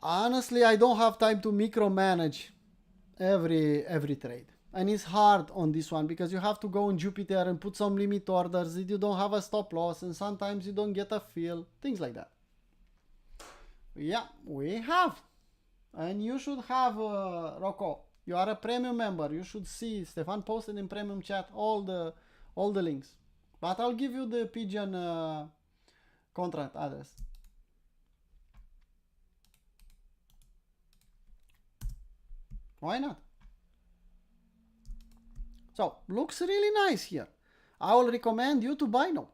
honestly, I don't have time to micromanage every trade. And it's hard on this one because you have to go on Jupiter and put some limit orders that you don't have a stop loss, and sometimes you don't get a fill, things like that. Yeah, we have. And you should have, Rocco. You are a premium member. You should see Stefan posted in premium chat all the links. But I'll give you the Pigeon contract address. Why not? So, looks really nice here. I will recommend you to buy now.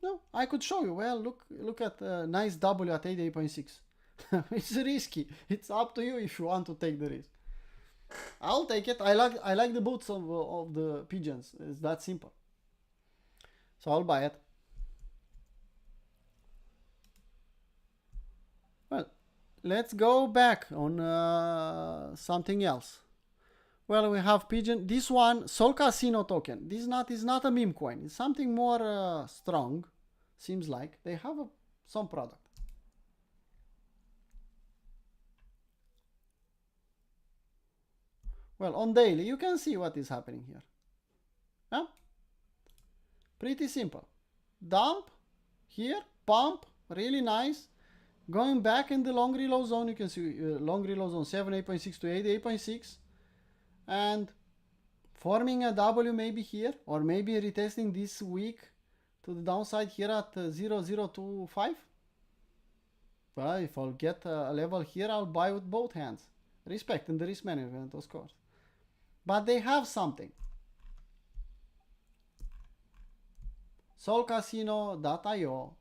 No, I could show you. Well, look at nice W at 88.6. It's risky. It's up to you if you want to take the risk. I'll take it. I like the boots of the pigeons. It's that simple. So I'll buy it. Well, let's go back on something else. Well, we have Pigeon. This one, Sol Casino token. This is not a meme coin. It's something more strong. Seems like they have some product. Well, on daily, you can see what is happening here. Yeah? Pretty simple. Dump here, pump, really nice. Going back in the long reload zone, you can see long reload zone 78.6 to 88.6. And forming a W maybe here, or maybe retesting this week to the downside here at 0.025. Well, if I'll get a level here, I'll buy with both hands, respecting the risk management, of course. But they have something. solcasino.io,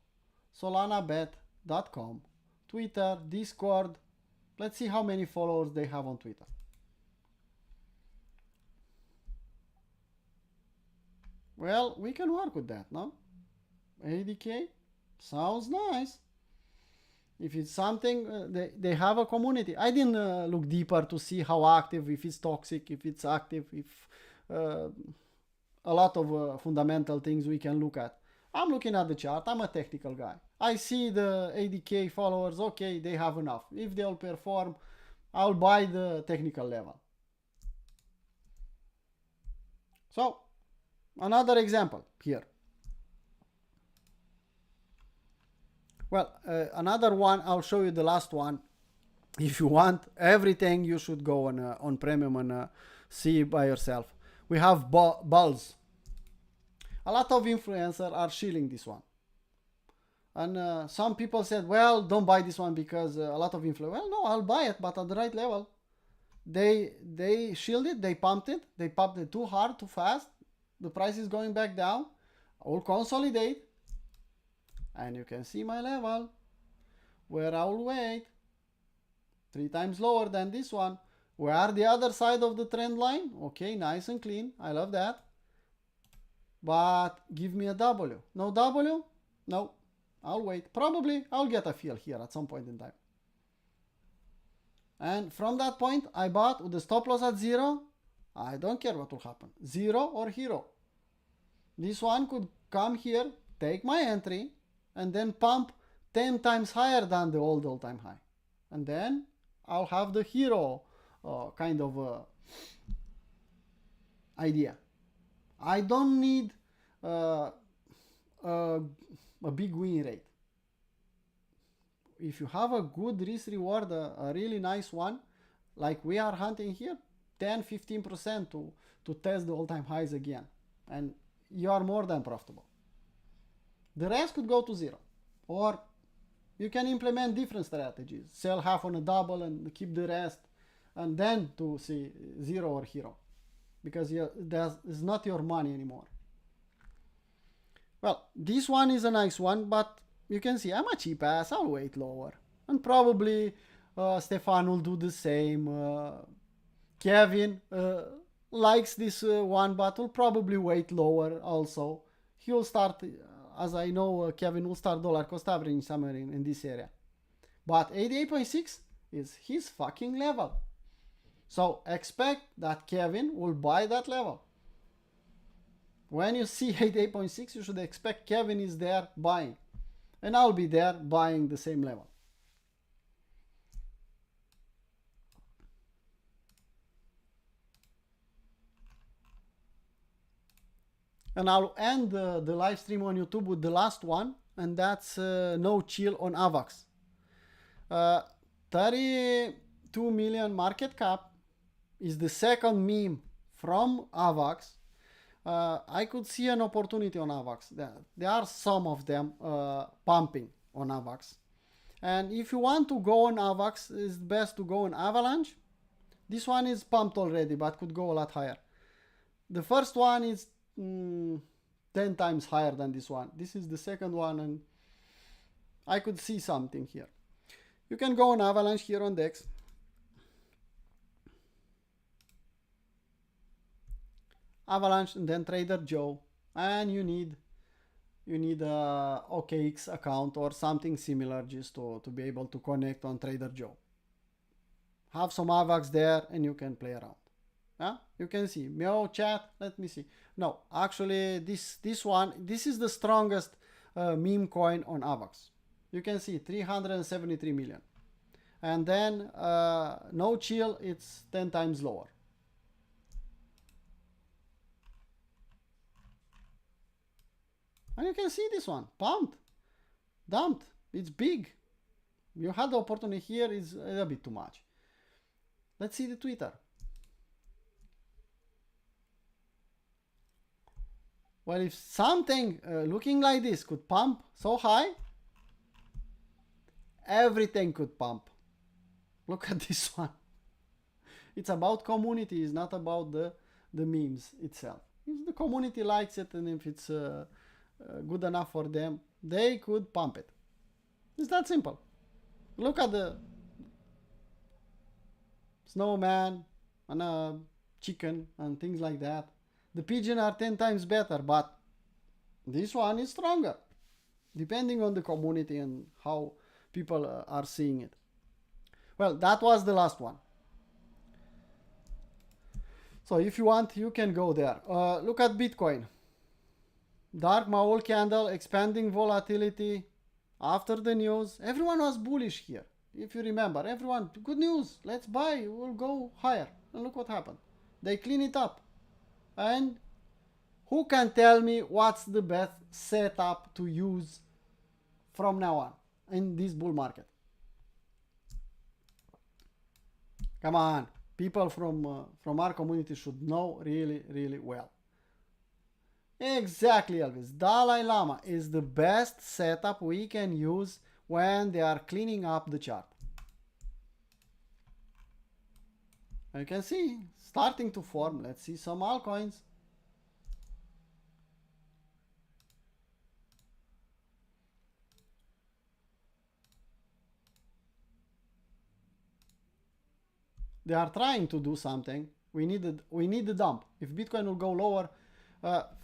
solanabet.com, Twitter, Discord. Let's see how many followers they have on Twitter. Well, we can work with that, no? 80K? Sounds nice. If it's something, they have a community. I didn't look deeper to see how active, if it's toxic, if it's active, if a lot of fundamental things we can look at. I'm looking at the chart. I'm a technical guy. I see the 80K followers. Okay, they have enough. If they'll perform, I'll buy the technical level. So, another example here. Well, another one, I'll show you the last one. If you want everything, you should go on premium and see by yourself. We have Bulls. A lot of influencers are shilling this one. And some people said, well, don't buy this one because a lot of influencers. Well, no, I'll buy it, but at the right level. They shielded, they pumped it too hard, too fast. The price is going back down. I will consolidate. And you can see my level, where I will wait. 3 times lower than this one. We are the other side of the trend line. Okay, nice and clean. I love that. But give me a W. No W? No. I'll wait. Probably I'll get a fill here at some point in time. And from that point, I bought with the stop loss at 0. I don't care what will happen. 0 or hero. This one could come here, take my entry, and then pump 10 times higher than the old all-time high. And then I'll have the hero kind of idea. I don't need a big win rate. If you have a good risk reward, a really nice one, like we are hunting here, 10-15% to test the all-time highs again. And you are more than profitable. The rest could go to 0. Or you can implement different strategies. Sell half on a double and keep the rest. And then to see 0 or hero. Because it's not your money anymore. Well, this one is a nice one, but you can see I'm a cheap ass. I'll wait lower. And probably Stefan will do the same. Kevin likes this one, but will probably wait lower also. He will start, as I know, Kevin will start dollar cost averaging somewhere in this area. But 88.6 is his fucking level. So expect that Kevin will buy that level. When you see 88.6, you should expect Kevin is there buying. And I'll be there buying the same level. And I'll end the live stream on YouTube with the last one, and that's no chill on AVAX. 32 million market cap is the second meme from AVAX. I could see an opportunity on AVAX. There are some of them pumping on AVAX. And if you want to go on AVAX, it's best to go on Avalanche. This one is pumped already, but could go a lot higher. The first one is 10 times higher than this one. This is the second one, and I could see something here. You can go on Avalanche here on DEX. Avalanche and then Trader Joe, and you need a OKX account or something similar just to be able to connect on Trader Joe. Have some AVAX there and you can play around. Yeah, you can see Meow chat. Let me see. No, actually this is the strongest meme coin on AVAX. You can see 373 million, and then no chill, it's 10 times lower. And you can see this one, pumped, dumped, it's big. You had the opportunity here, is a bit too much. Let's see the Twitter. Well, if something looking like this could pump so high, everything could pump. Look at this one. It's about community, it's not about the memes itself. If the community likes it and if it's good enough for them, they could pump it. It's that simple. Look at the snowman and a chicken and things like that. The pigeon are 10 times better, but this one is stronger, depending on the community and how people are seeing it. Well, that was the last one. So if you want, you can go there. Look at Bitcoin. Dark Maul candle, expanding volatility. After the news, everyone was bullish here. If you remember, everyone, good news, let's buy, we'll go higher. And look what happened. They clean it up. And who can tell me what's the best setup to use from now on in this bull market? Come on, people from our community should know really, really well. Exactly, Elvis. Dalai Lama is the best setup we can use when they are cleaning up the chart. You can see starting to form. Let's see some altcoins. They are trying to do something. We need the dump. If Bitcoin will go lower,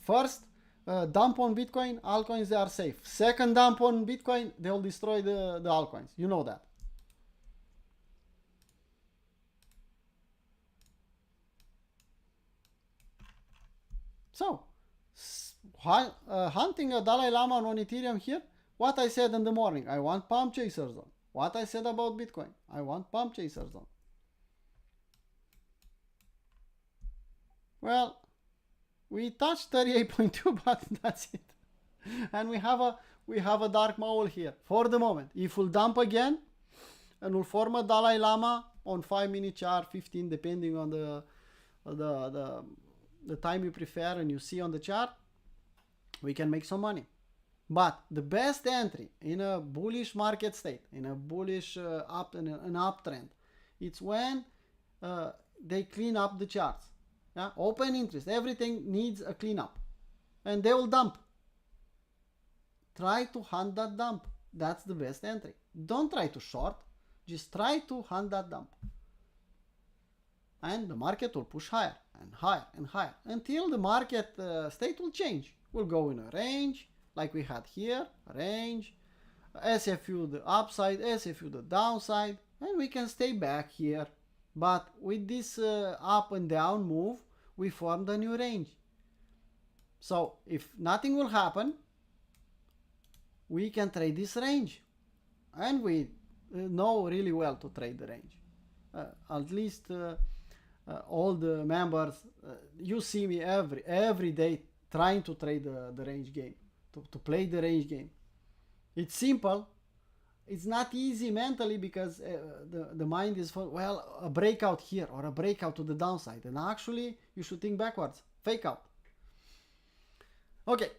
first dump on Bitcoin, altcoins, they are safe. Second dump on Bitcoin, they will destroy the altcoins. You know that. So, hunting a Dalai Lama on Ethereum here, what I said in the morning, I want pump chaser zone. What I said about Bitcoin, I want pump chaser zone. Well, we touched 38.2, but that's it. And we have a dark maul here for the moment. If we'll dump again and we'll form a Dalai Lama on 5-minute chart, 15, depending on the time you prefer and you see on the chart, we can make some money. But the best entry in a bullish market state, in a bullish an uptrend, it's when they clean up the charts. Yeah? Open interest, everything needs a cleanup, and they will dump. Try to hunt that dump. That's the best entry. Don't try to short, just try to hunt that dump. And the market will push higher and higher and higher until the market state will change. We'll go in a range like we had here, a range, SFU the upside, SFU the downside, and we can stay back here. But with this up and down move, we formed a new range. So if nothing will happen, we can trade this range. And we know really well to trade the range. At least all the members, you see me every day trying to trade the range game, to play the range game. It's simple. It's not easy mentally because the mind is for, well, a breakout here or a breakout to the downside. And actually, you should think backwards. Fake out. Okay.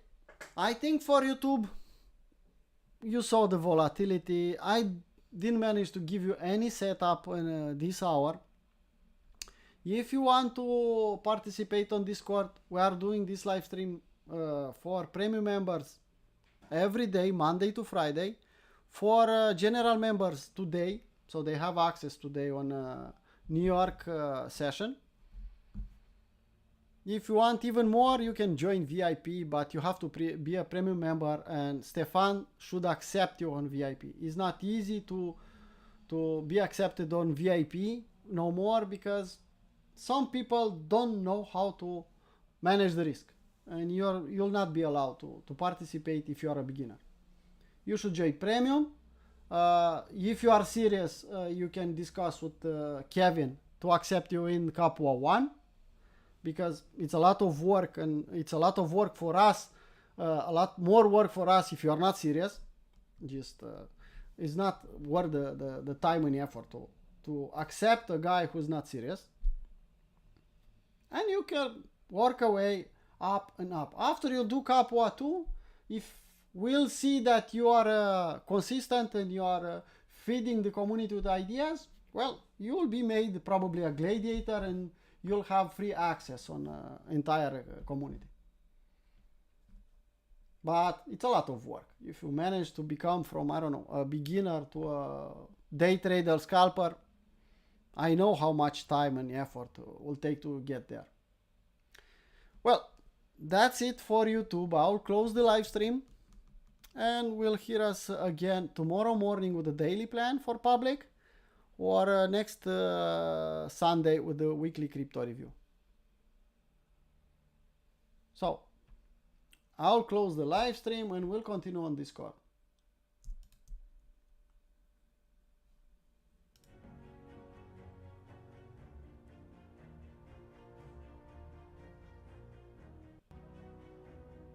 I think for YouTube, you saw the volatility. I didn't manage to give you any setup in this hour. If you want to participate on Discord, we are doing this live stream for premium members every day, Monday to Friday. For general members today, so they have access today on New York session. If you want even more, you can join VIP, but you have to be a premium member, and Stefan should accept you on VIP. It's not easy to be accepted on VIP no more because some people don't know how to manage the risk, and you'll not be allowed to participate if you are a beginner. You should join premium. If you are serious, you can discuss with Kevin to accept you in Capua 1, because it's a lot of work, and it's a lot of work for us, a lot more work for us if you are not serious. Just it's not worth the time and effort to accept a guy who's not serious. And you can work away up and up. After you do Capua 2, if we'll see that you are consistent and you are feeding the community with ideas, well, you will be made probably a gladiator and you'll have free access on entire community. But it's a lot of work. If you manage to become from, I don't know, a beginner to a day trader scalper, I know how much time and effort will take to get there. Well, that's it for YouTube. I'll close the live stream and we'll hear us again tomorrow morning with the daily plan for public, or next Sunday with the weekly crypto review. So I'll close the live stream and we'll continue on Discord.